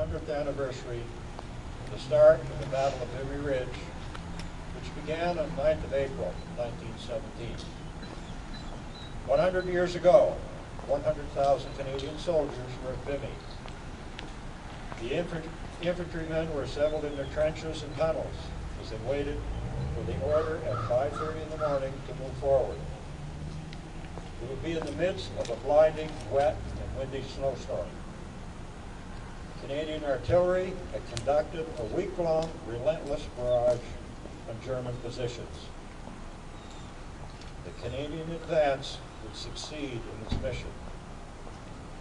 100th anniversary, the start of the Battle of Vimy Ridge, which began on 9th of April, 1917. 100 years ago, 100,000 Canadian soldiers were at Vimy. The infantrymen were assembled in their trenches and tunnels as they waited for the order at 5:30 in the morning to move forward. It would be in the midst of a blinding, wet, and windy snowstorm. Canadian artillery had conducted a week-long, relentless barrage on German positions. The Canadian advance would succeed in its mission.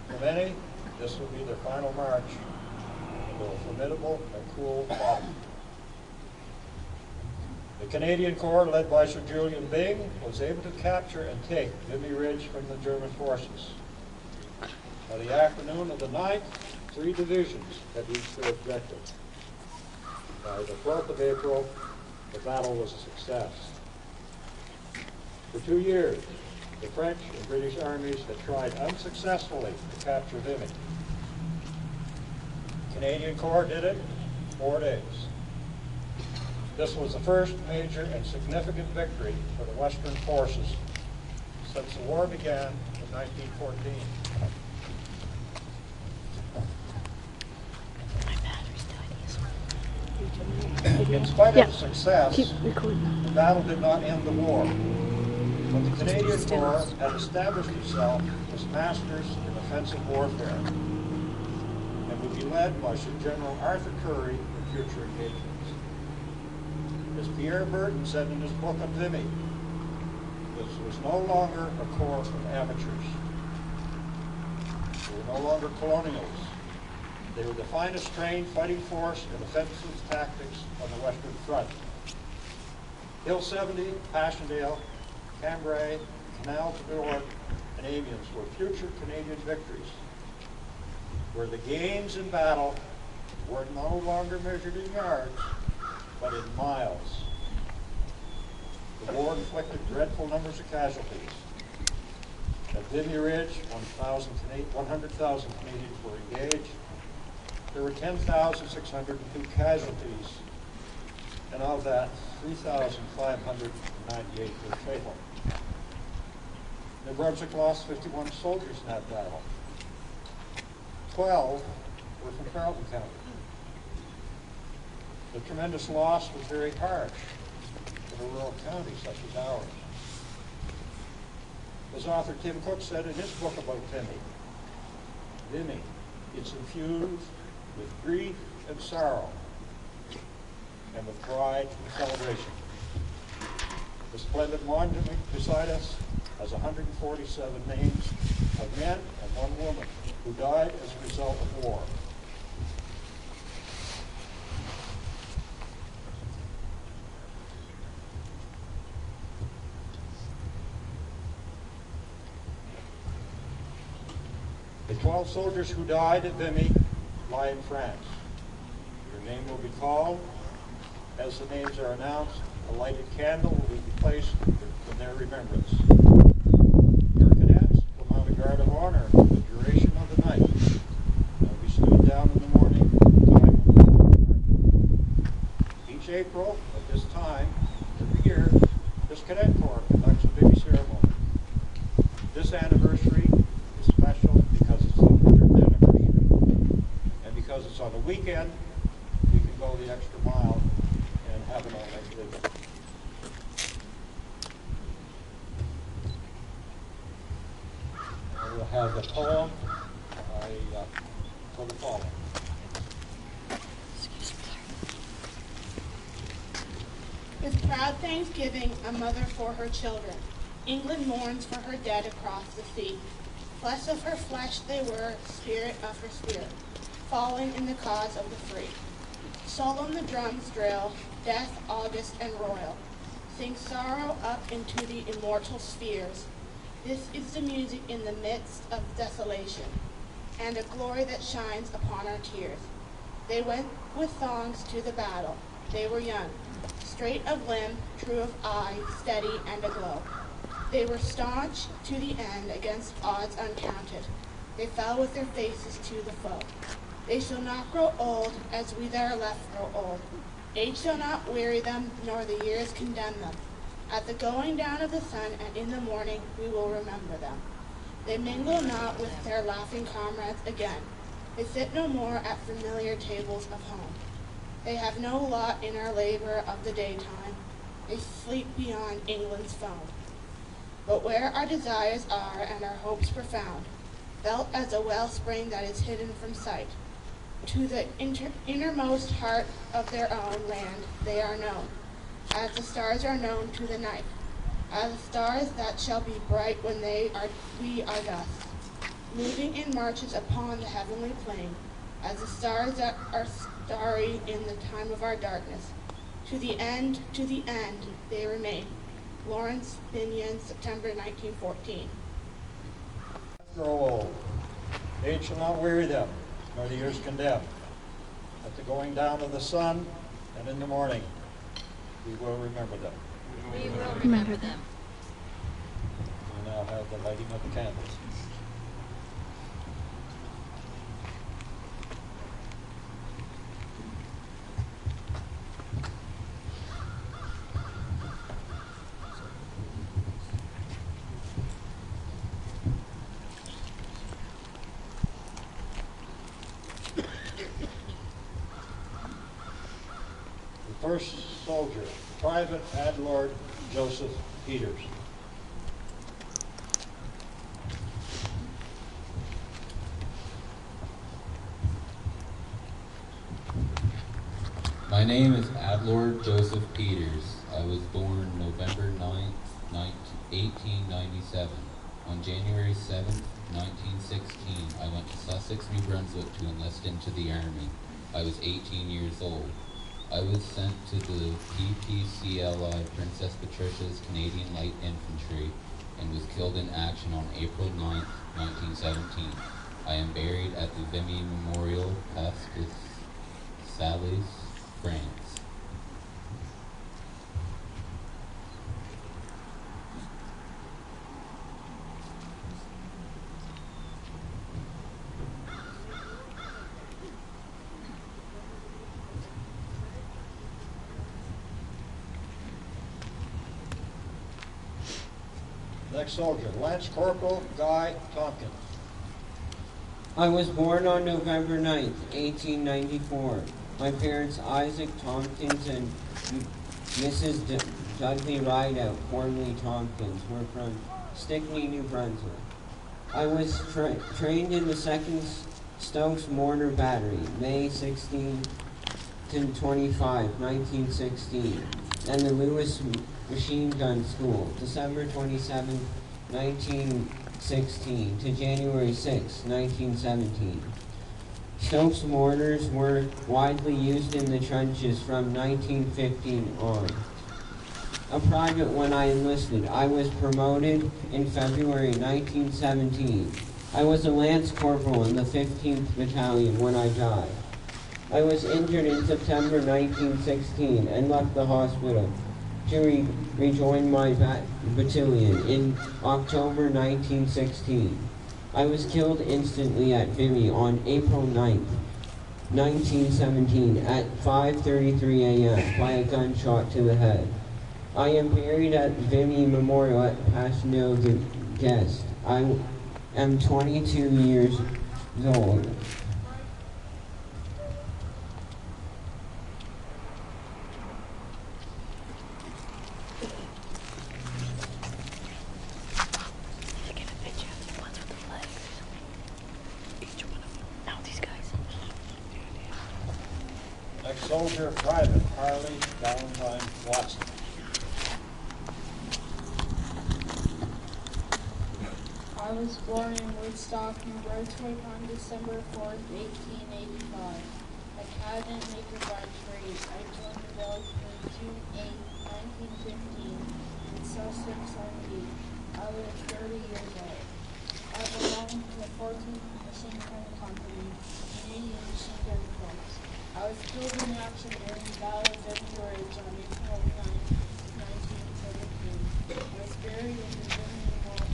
For many, this would be their final march into a formidable and cruel battle. The Canadian Corps, led by Sir Julian Byng, was able to capture and take Vimy Ridge from the German forces. By the afternoon of the 9th, 3 divisions had reached their objective. By the 12th of April, the battle was a success. For 2 years, the French and British armies had tried unsuccessfully to capture Vimy. The Canadian Corps did it in 4 days. This was the first major and significant victory for the Western forces since the war began in 1914. In spite of the success, the battle did not end the war. But the Canadian Corps had established itself as masters in offensive warfare and would be led by Sir General Arthur Currie in future engagements. As Pierre Burton said in his book on Vimy, this was no longer a corps of amateurs. They were no longer colonials. They were the finest trained fighting force in offensive tactics on the Western Front. Hill 70, Passchendaele, Cambrai, Canal du Nord, and Amiens were future Canadian victories, where the gains in battle were no longer measured in yards, but in miles. The war inflicted dreadful numbers of casualties. At Vimy Ridge, 100,000 Canadians were engaged. There were 10,602 casualties, and of that, 3,598 were fatal. New Brunswick lost 51 soldiers in that battle. 12 were from Carleton County. The tremendous loss was very harsh in a rural county such as ours. As author Tim Cook said in his book about Vimy, it's infused with grief and sorrow, and with pride and celebration. The splendid monument beside us has 147 names of men and 1 woman who died as a result of war. The 12 soldiers who died at Vimy lie in France. Their name will be called. As the names are announced, a lighted candle will be placed in their remembrance. Your cadets will mount a guard of honor for the duration of the night. They'll be stood down in the morning, time of battle. Each April at this time, every year, this cadet corps conducts a Vimy ceremony. This anniversary is special because it's the 100th anniversary. And because it's on a weekend, we can go the extra mile and have an all-night vigil. We'll have the poem for the following. With proud thanksgiving, a mother for her children, England mourns for her dead across the sea. Flesh of her flesh they were, spirit of her spirit, fallen in the cause of the free. Solemn the drums drill, death august and royal, sing sorrow up into the immortal spheres. This is the music in the midst of desolation, and a glory that shines upon our tears. They went with thongs to the battle. They were young, straight of limb, true of eye, steady and aglow. They were staunch to the end against odds uncounted. They fell with their faces to the foe. They shall not grow old as we that are left grow old. Age shall not weary them, nor the years condemn them. At the going down of the sun and in the morning we will remember them. They mingle not with their laughing comrades again. They sit no more at familiar tables of home. They have no lot in our labor of the daytime. They sleep beyond England's foam. But where our desires are and our hopes profound, felt as a wellspring that is hidden from sight, to the innermost heart of their own land they are known, as the stars are known to the night, as the stars that shall be bright when we are dust, moving in marches upon the heavenly plain, as the stars that are starry in the time of our darkness. To the end they remain. Lawrence Binion, September 1914. Grow old. Age shall not weary them, nor the years condemn. At the going down of the sun and in the morning, we will remember them. We will remember them. We now have the lighting of the candles. First soldier, Private Adlord Joseph Peters. My name is Adlord Joseph Peters. I was born November 9th, 1897. On January 7th, 1916, I went to Sussex, New Brunswick to enlist into the Army. I was 18 years old. I was sent to the PPCLI Princess Patricia's Canadian Light Infantry and was killed in action on April 9th, 1917. I am buried at the Vimy Memorial, Pastis Salles, France. Next soldier, Lance Corporal Guy Tompkins. I was born on November 9th, 1894. My parents, Isaac Tompkins and Mrs. Dudley Rideout, formerly Tompkins, were from Stickney, New Brunswick. I was trained in the 2nd Stokes Mortar Battery, May 16 to 25, 1916, and the Lewis Machine Gun School, December 27, 1916 to January 6, 1917. Stokes mortars were widely used in the trenches from 1915 on. A private when I enlisted, I was promoted in February 1917. I was a Lance Corporal in the 15th Battalion when I died. I was injured in September 1916 and left the hospital to rejoin my battalion in October 1916. I was killed instantly at Vimy on April 9th, 1917 at 5:33 a.m. by a gunshot to the head. I am buried at Vimy Memorial at Passionel de Guest. I am 22 years old. Next soldier, Private Harley Valentine Watson. I was born in Woodstock, New Brunswick on December 4th, 1885. A cabinet maker by trade, I joined the military June 8, 1915 in Sussex NB. I was 30 years old. I belonged to the 14th Machine Gun Company, Canadian Machine Gun Corps. I was killed in action during the Battle of Vimy Ridge on April 9, 1917. I was buried in the Vimy Memorial.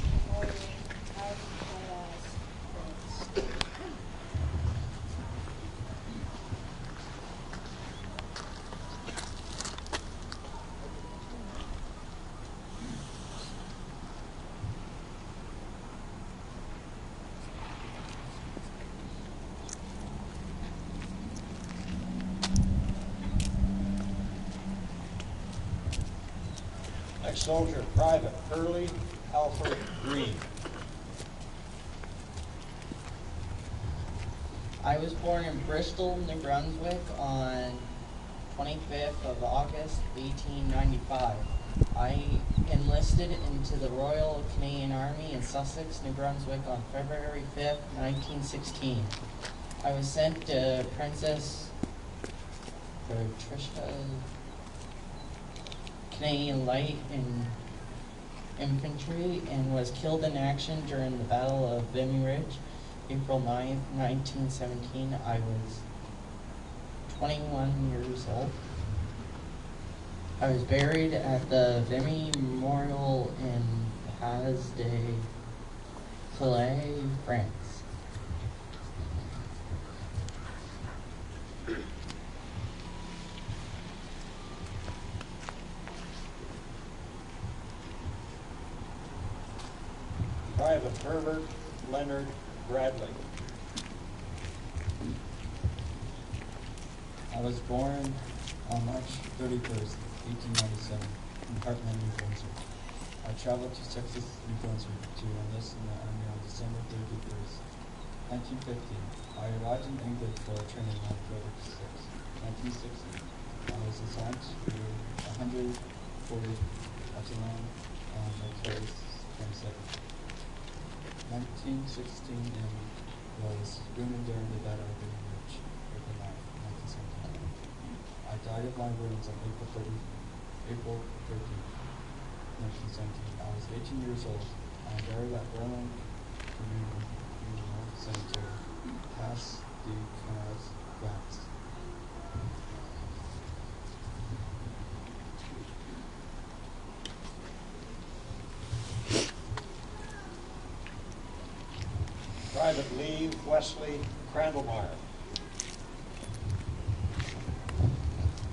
Next soldier, Private Hurley Alfred Green. I was born in Bristol, New Brunswick on 25th of August, 1895. I enlisted into the Royal Canadian Army in Sussex, New Brunswick on February 5th, 1916. I was sent to Princess Patricia Canadian Light Infantry and was killed in action during the Battle of Vimy Ridge, April 9th, 1917. I was 21 years old. I was buried at the Vimy Memorial in Pas de Calais, France. Private Herbert Leonard Bradley. I was born on March 31st, 1897, in Hartland, New Brunswick. I traveled to Texas, New Brunswick to enlist in the Army on December 31st, 1915. I arrived in England for training on February 6, 1960. I was assigned to 140 Epsilon on October 22nd. 1916 and was wounded during the Battle of Vimy Ridge, April 9, 1917. I died of my wounds on April 13, 1917. I was 18 years old. I am buried at Berlin Communal Cemetery, Pas de Calais, France. Private Lee Wesley Crandallmeyer.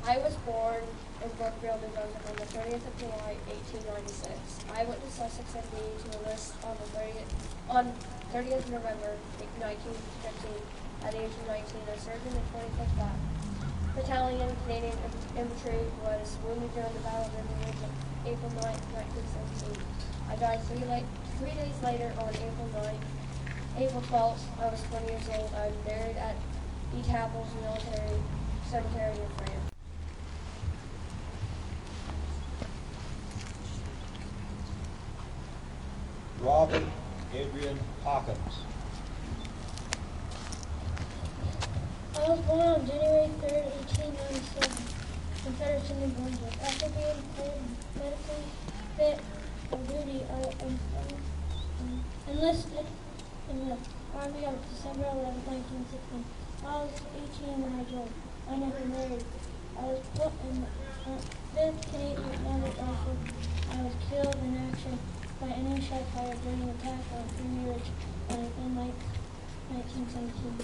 I was born in Brookfield, New Brunswick on the 30th of July, 1896. I went to Sussex NB to enlist on 30th November 1915. At the age of 19, I served in the 25th Battalion Canadian Infantry, was wounded during the Battle of Vimy Ridge on April 9, 1917. I died 3 days later on April 12th, I was 20 years old. I'm buried at Etaples Military Cemetery in France. Robert Adrian Hawkins. I was born on January 3rd, 1897, in Fredericton, New Brunswick. After being declared medically fit for duty, I enlisted in the Army on December 11, 1916. I was 18 when I joined. I never married. I was put in the 5th Canadian Mounted Rifle. I was killed in action by enemy shot fire during an attack on Vimy Ridge on April 9, 1917.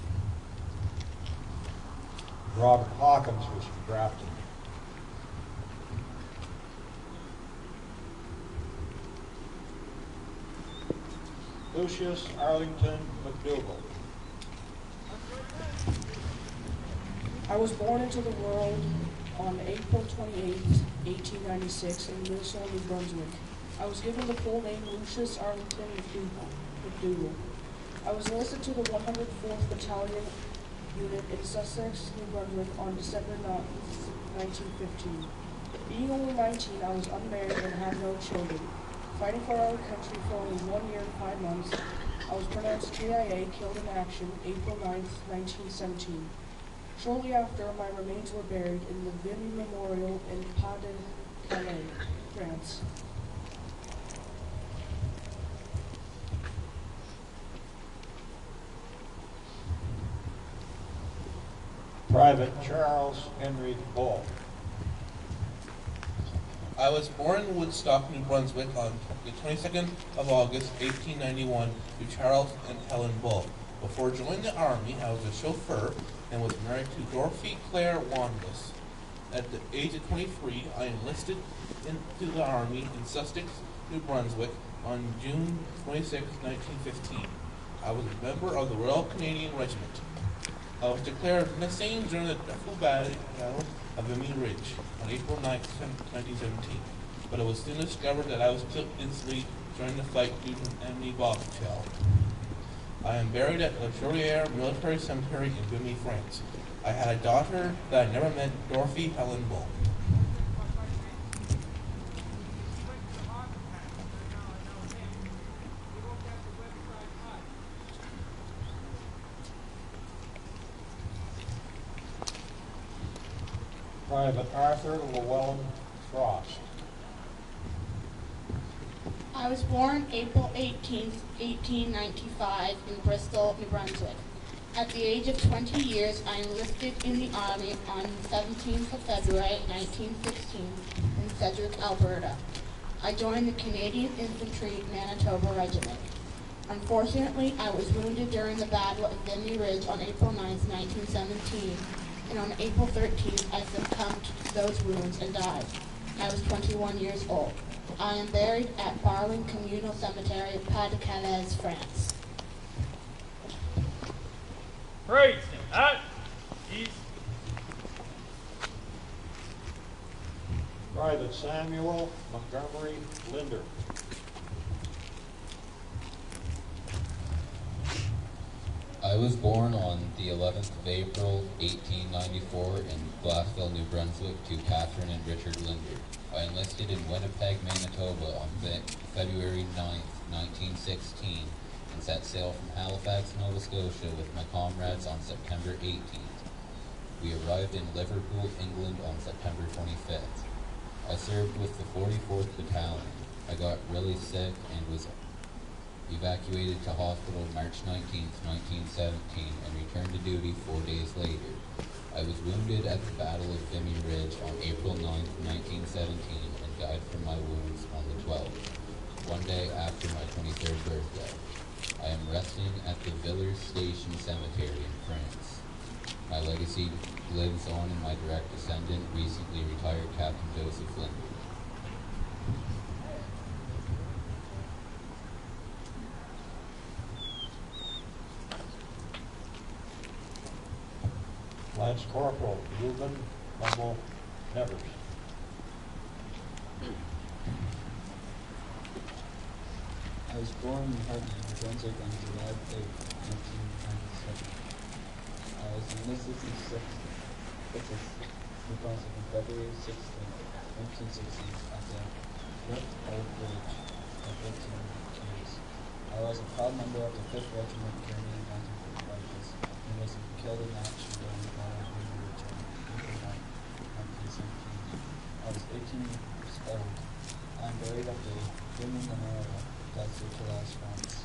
Robert Hawkins was drafted. Lucius Arlington McDougall. I was born into the world on April 28, 1896 in Minnesota, New Brunswick. I was given the full name Lucius Arlington McDougall. I was enlisted to the 104th Battalion Unit in Sussex, New Brunswick on December 9, 1915. Being only 19, I was unmarried and had no children. Fighting for our country for only 1 year and 5 months, I was pronounced KIA, killed in action, April 9, 1917. Shortly after, my remains were buried in the Vimy Memorial in Pas de Calais, France. Private Charles Henry Bull. I was born in Woodstock, New Brunswick on the 22nd of August, 1891 to Charles and Helen Bull. Before joining the Army, I was a chauffeur and was married to Dorothy Claire Wanless. At the age of 23, I enlisted into the Army in Sussex, New Brunswick on June 26, 1915. I was a member of the Royal Canadian Regiment. I was declared missing during the dreadful battle of Vimy Ridge on April 9, 1917. but it was soon discovered that I was killed instantly during the fight due to an enemy bomb shell. I am buried at Le Chaudière Military Cemetery in Vimy, France. I had a daughter that I never met, Dorothy Helen Bull. Private Arthur Llewellyn Frost. I was born April 18, 1895 in Bristol, New Brunswick. At the age of 20 years, I enlisted in the Army on the 17th of February 1916 in Sedgwick, Alberta. I joined the Canadian Infantry Manitoba Regiment. Unfortunately, I was wounded during the Battle of Vimy Ridge on April 9, 1917, and on April 13th, I succumbed to those wounds and died. I was 21 years old. I am buried at Barling Communal Cemetery, Pas de Calais, France. Praise him. He's Private Samuel Montgomery Linder. I was born on the 11th of April, 1894 in Glassville, New Brunswick to Catherine and Richard Linder. I enlisted in Winnipeg, Manitoba on February 9th, 1916 and set sail from Halifax, Nova Scotia with my comrades on September 18th. We arrived in Liverpool, England on September 25th. I served with the 44th Battalion. I got really sick and was evacuated to hospital March 19, 1917, and returned to duty 4 days later. I was wounded at the Battle of Vimy Ridge on April 9, 1917, and died from my wounds on the 12th, one day after my 23rd birthday. I am resting at the Villers Station Cemetery in France. My legacy lives on in my direct descendant, recently retired Captain Joseph Linder. Lance Corporal Reuben Mumble Nevers. I was born in Hartman, New Brunswick on July 8, 1997. I was enlisted in 6th New Brunswick on February 16, 1916 at the Rift Old Village of 15 years. I was a proud member of the 5th Regiment Canadian Mounted Rifles and was killed in action during the Battle of Vimy Ridge on April 9, 1917. I was 18 years old. I am buried at the Vimy Memorial. That's it to last France.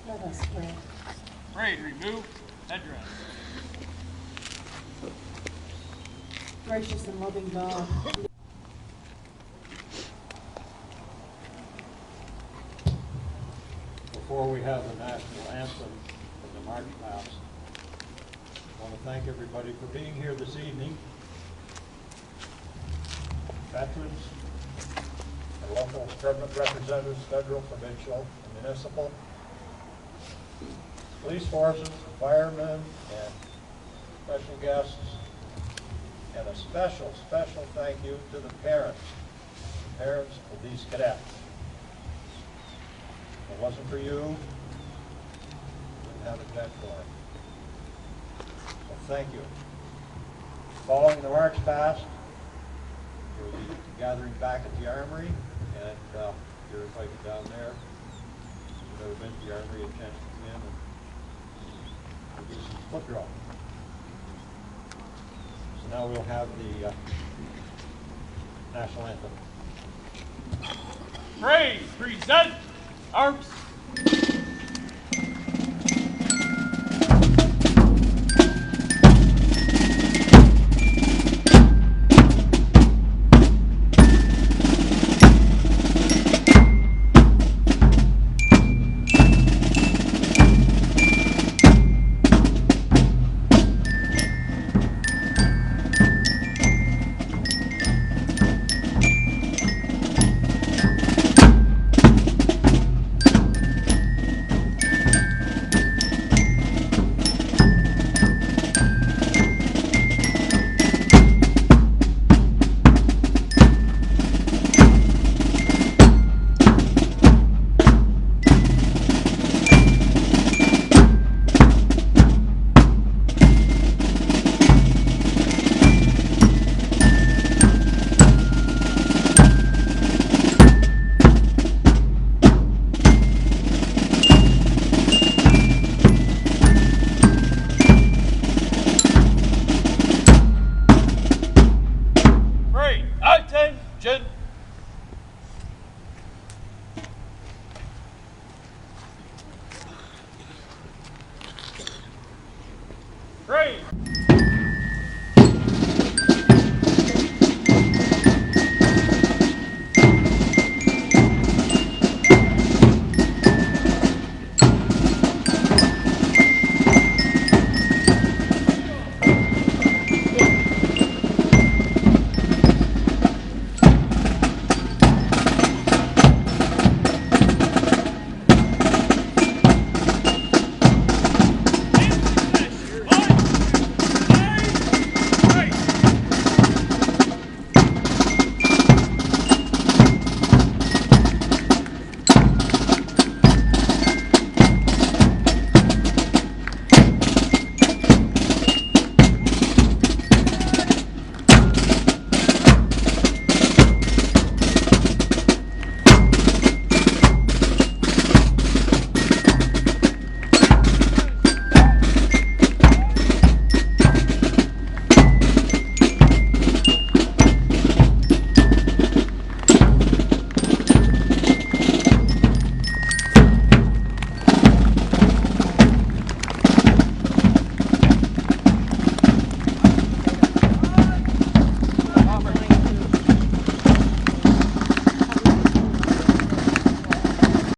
Let us pray. pray to remove headdress. Gracious and loving God, Before we have the national anthem and the march past, I want to thank everybody for being here this evening. Veterans, our local government representatives, federal, provincial, and municipal, police forces, firemen, and special guests, And a special, special thank you to the parents of these cadets. If it wasn't for you, we wouldn't have a cadet corps. So thank you. Following the march past, we'll be gathering back at the Armory, and you're invited down there. If you've never been to the Armory, a chance to come in and do some foot draw. So now we'll have the national anthem. Praise, present, arms.